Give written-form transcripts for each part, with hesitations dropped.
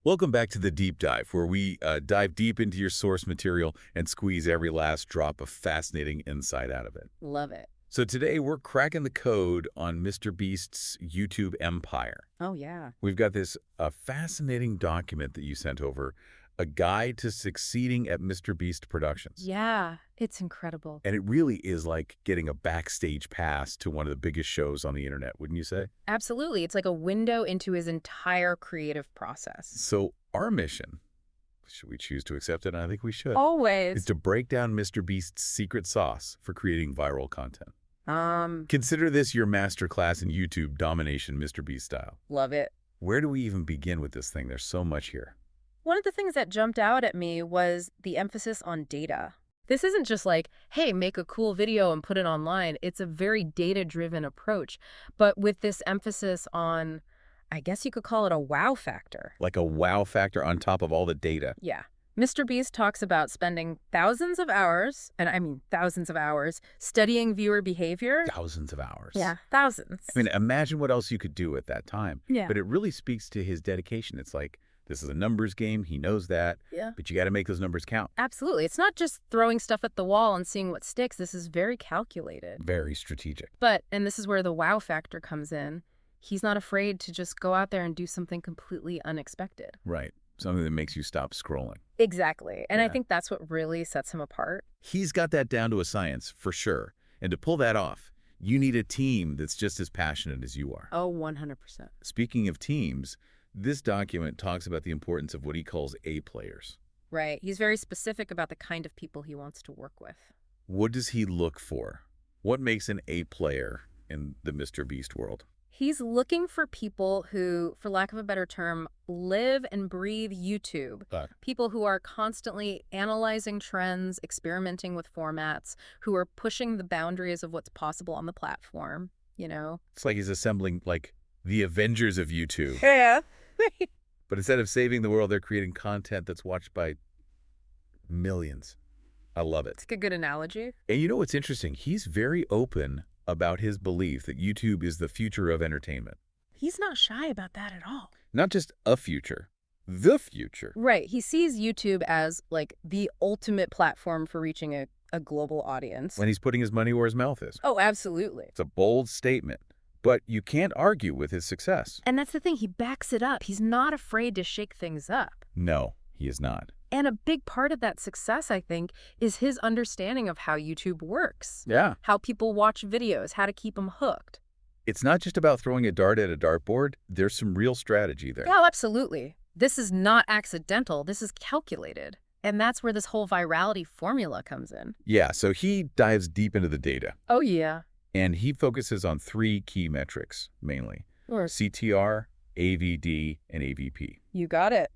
Welcome back to the Deep Dive, where we dive deep into your source material and squeeze every last drop of fascinating insight out of it. Love it. So today we're cracking the code on MrBeast's YouTube empire. Oh, yeah. We've got this fascinating document that you sent over, a guide to succeeding at MrBeast-Productions. Yeah, it's incredible. And it really is like getting a backstage pass to one of the biggest shows on the internet, wouldn't you say? Absolutely. It's like a window into his entire creative process. So our mission, should we choose to accept it? And I think we should. Always. Is to break down MrBeast's secret sauce for creating viral content. Consider this your masterclass in YouTube domination MrBeast style. Love it. Where do we even begin with this thing? There's so much here. One of the things that jumped out at me was the emphasis on data. This isn't just like, hey, make a cool video and put it online. It's a very data-driven approach, but with this emphasis on, I guess you could call it a wow factor. Like a wow factor on top of all the data. Yeah. MrBeast talks about spending thousands of hours, and I mean thousands of hours, studying viewer behavior. Thousands of hours. Yeah, thousands. I mean, imagine what else you could do at that time. Yeah. But it really speaks to his dedication. It's like, this is a numbers game. He knows that. Yeah. But you got to make those numbers count. Absolutely. It's not just throwing stuff at the wall and seeing what sticks. This is very calculated. Very strategic. But, and this is where the wow factor comes in, he's not afraid to just go out there and do something completely unexpected. Right. Something that makes you stop scrolling. Exactly. And Yeah. I think that's what really sets him apart. He's got that down to a science, for sure. And to pull that off, you need a team that's just as passionate as you are. Oh, 100%. Speaking of teams, this document talks about the importance of what he calls A players. Right. He's very specific about the kind of people he wants to work with. What does he look for? What makes an A player in the MrBeast world? He's looking for people who, for lack of a better term, live and breathe YouTube. People who are constantly analyzing trends, experimenting with formats, who are pushing the boundaries of what's possible on the platform, you know? It's like he's assembling, like, the Avengers of YouTube. Yeah. But instead of saving the world, they're creating content that's watched by millions. I love it. It's a good analogy. And you know what's interesting? He's very open about his belief that YouTube is the future of entertainment. He's not shy about that at all. Not just a future, the future. Right. He sees YouTube as, like, the ultimate platform for reaching a global audience. When he's putting his money where his mouth is. Oh, absolutely. It's a bold statement, but you can't argue with his success. And that's the thing. He backs it up. He's not afraid to shake things up. No, he is not. And a big part of that success, I think, is his understanding of how YouTube works. Yeah. How people watch videos, how to keep them hooked. It's not just about throwing a dart at a dartboard. There's some real strategy there. Yeah, absolutely. This is not accidental. This is calculated. And that's where this whole virality formula comes in. Yeah, so he dives deep into the data. Oh, yeah. And he focuses on three key metrics, mainly. Or CTR, AVD, and AVP. you got it.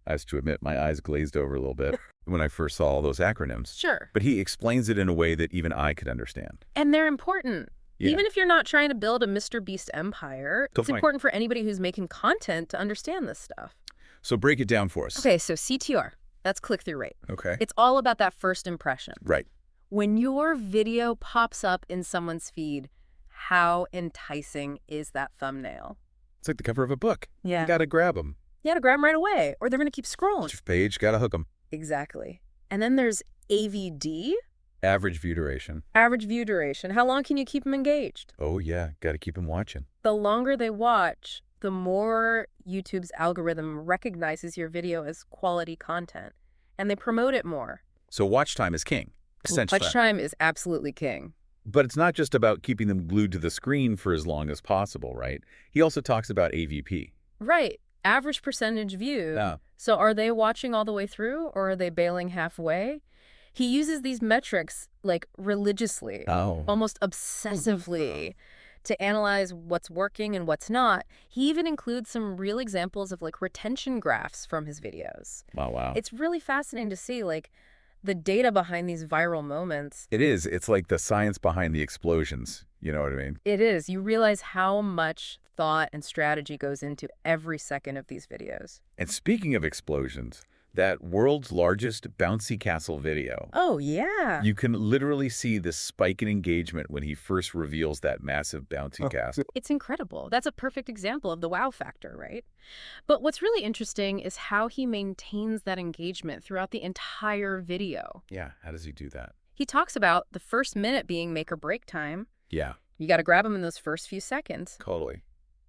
I have to admit, my eyes glazed over a little bit when I first saw all those acronyms. Sure. But he explains it in a way that even I could understand. And they're important. Yeah. Even if you're not trying to build a MrBeast empire, it's Totally. important for anybody who's making content to understand this stuff. So break it down for us. Okay, so CTR, that's click-through rate. Okay. It's all about that first impression. Right. When your video pops up in someone's feed, how enticing is that thumbnail? It's like the cover of a book. Yeah. You gotta grab them. You gotta grab them right away, or they're gonna keep scrolling. Each page, gotta hook them. Exactly. And then there's AVD, Average view duration. average view duration. How long can you keep them engaged? Oh yeah, gotta keep them watching. The longer they watch, the more YouTube's algorithm recognizes your video as quality content, and they promote it more. So watch time is king, essentially. Watch time is absolutely king. But it's not just about keeping them glued to the screen for as long as possible, right? He also talks about AVP. Right. Average percentage view. Yeah. So are they watching all the way through, or are they bailing halfway? He uses these metrics, like, religiously, almost obsessively, to analyze what's working and what's not. He even includes some real examples of, like, retention graphs from his videos. Wow. It's really fascinating to see, like, the data behind these viral moments. It is. It's like the science behind the explosions. You know what I mean? It is. You realize how much thought and strategy goes into every second of these videos. And speaking of explosions, That world's largest bouncy castle video. Oh, yeah. You can literally see the spike in engagement when he first reveals that massive bouncy castle. It's incredible. That's a perfect example of the wow factor, right? But what's really interesting is how he maintains that engagement throughout the entire video. Yeah, how does he do that? He talks about the first minute being make or break time. Yeah. You got to grab him in those first few seconds. Totally.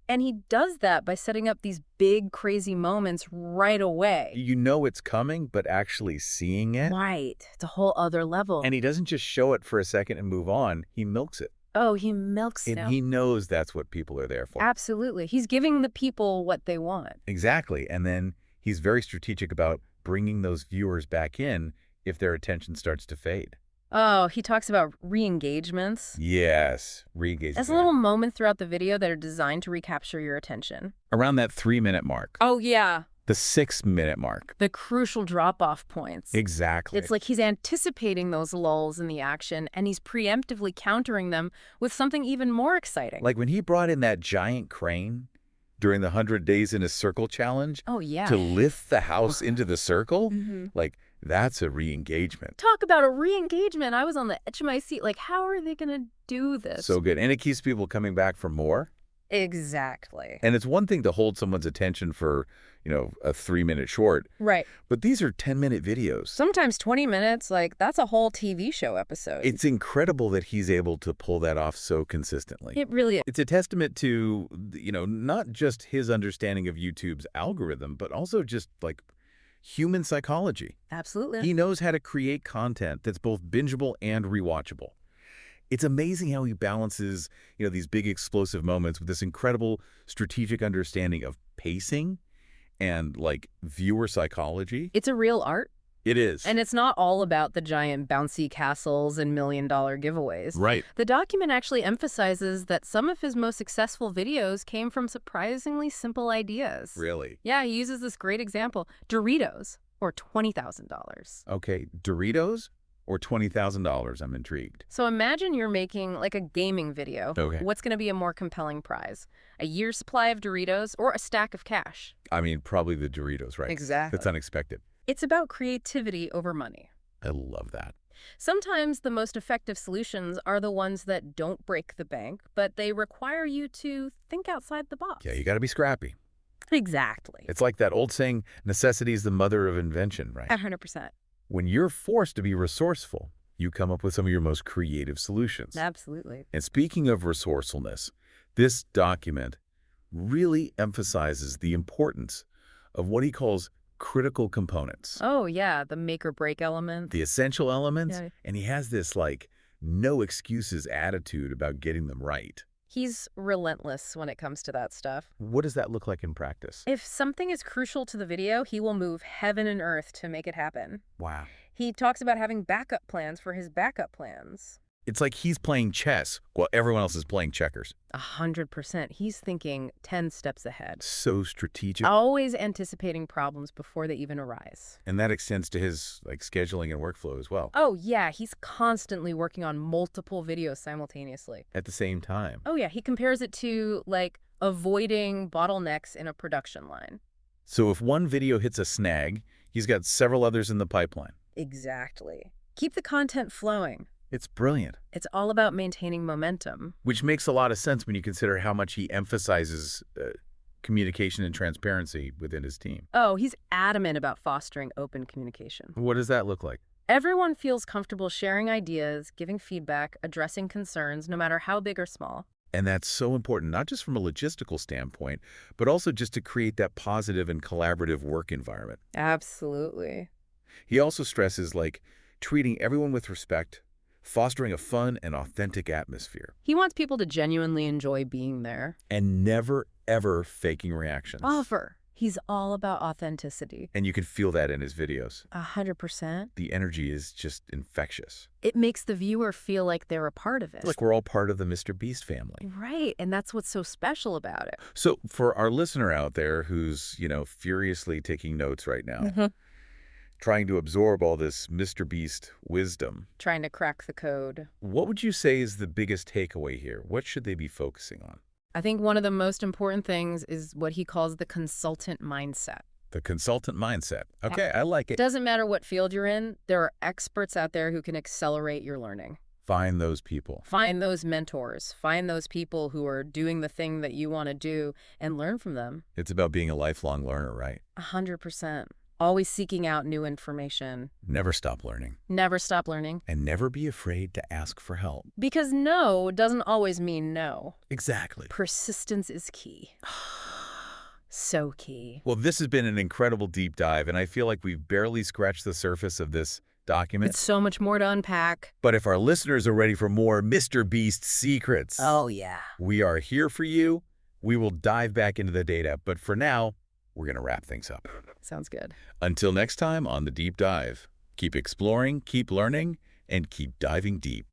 And he does that by setting up these big, crazy moments right away. You know it's coming, but actually seeing it. Right. It's a whole other level. And he doesn't just show it for a second and move on. He milks it. Oh, he milks it. And he knows that's what people are there for. Absolutely. He's giving the people what they want. Exactly. And then he's very strategic about bringing those viewers back in if their attention starts to fade. Oh, he talks about re-engagements. Yes, re-engagement. There's a little moment throughout the video that are designed to recapture your attention. Around that 3-minute mark. Oh, yeah. The 6-minute mark. The crucial drop-off points. Exactly. It's like he's anticipating those lulls in the action, and he's preemptively countering them with something even more exciting. Like when he brought in that giant crane during the 100 Days in a Circle challenge. Oh, yeah. To lift the house into the circle. Like, that's a re-engagement. Talk about a re-engagement. I was on the edge of my seat. Like, how are they going to do this? So good. And it keeps people coming back for more. Exactly. And it's one thing to hold someone's attention for, a 3-minute short. Right. But these are 10-minute videos. Sometimes 20 minutes, like, that's a whole TV show episode. It's incredible that he's able to pull that off so consistently. It really is. It's a testament to, not just his understanding of YouTube's algorithm, but also just, like, human psychology. Absolutely. He knows how to create content that's both bingeable and rewatchable. It's amazing how he balances, these big explosive moments with this incredible strategic understanding of pacing and, like, viewer psychology. It's a real art. It is. And it's not all about the giant bouncy castles and million-dollar giveaways. Right. The document actually emphasizes that some of his most successful videos came from surprisingly simple ideas. Really? Yeah, he uses this great example. Doritos, or $20,000. Okay, Doritos or $20,000? I'm intrigued. So imagine you're making, like, a gaming video. Okay. What's going to be a more compelling prize? A year's supply of Doritos or a stack of cash? I mean, probably the Doritos, right? Exactly. That's unexpected. It's about creativity over money. I love that. Sometimes the most effective solutions are the ones that don't break the bank, but they require you to think outside the box. Yeah, you got to be scrappy. Exactly. It's like that old saying, necessity is the mother of invention, right? 100%. When you're forced to be resourceful, you come up with some of your most creative solutions. Absolutely. And speaking of resourcefulness, this document really emphasizes the importance of what he calls critical components. Oh, yeah, the make or break element. The essential elements. Yeah. And he has this, like, no excuses attitude about getting them right. He's relentless when it comes to that stuff. What does that look like in practice? If something is crucial to the video, he will move heaven and earth to make it happen. Wow. He talks about having backup plans for his backup plans. It's like he's playing chess while everyone else is playing checkers. 100%. He's thinking 10 steps ahead. So strategic. Always anticipating problems before they even arise. And that extends to his, like, scheduling and workflow as well. Oh, yeah. He's constantly working on multiple videos simultaneously. At the same time. Oh, yeah. He compares it to, like, avoiding bottlenecks in a production line. So if one video hits a snag, he's got several others in the pipeline. Exactly. Keep the content flowing. It's brilliant. It's all about maintaining momentum. Which makes a lot of sense when you consider how much he emphasizes communication and transparency within his team. Oh, he's adamant about fostering open communication. What does that look like? Everyone feels comfortable sharing ideas, giving feedback, addressing concerns, no matter how big or small. And that's so important, not just from a logistical standpoint, but also just to create that positive and collaborative work environment. Absolutely. He also stresses, like, treating everyone with respect, fostering a fun and authentic atmosphere. He wants people to genuinely enjoy being there. And never, ever faking reactions. Offer. He's all about authenticity. And you can feel that in his videos. 100%. The energy is just infectious. It makes the viewer feel like they're a part of it. Like we're all part of the MrBeast family. Right, and that's what's so special about it. So for our listener out there who's, furiously taking notes right now, trying to absorb all this MrBeast wisdom. Trying to crack the code. What would you say is the biggest takeaway here? What should they be focusing on? I think one of the most important things is what he calls the consultant mindset. The consultant mindset. Okay, I like it. Doesn't matter what field you're in, there are experts out there who can accelerate your learning. Find those people. Find those mentors. Find those people who are doing the thing that you want to do and learn from them. It's about being a lifelong learner, right? 100%. Always seeking out new information. Never stop learning. Never stop learning. And never be afraid to ask for help. Because no doesn't always mean no. Exactly. Persistence is key. So key. Well, this has been an incredible deep dive, and I feel like we've barely scratched the surface of this document. It's so much more to unpack. But if our listeners are ready for more Mr. Beast secrets, oh yeah, we are here for you. We will dive back into the data, but for now, we're going to wrap things up. Sounds good. Until next time on The Deep Dive, keep exploring, keep learning, and keep diving deep.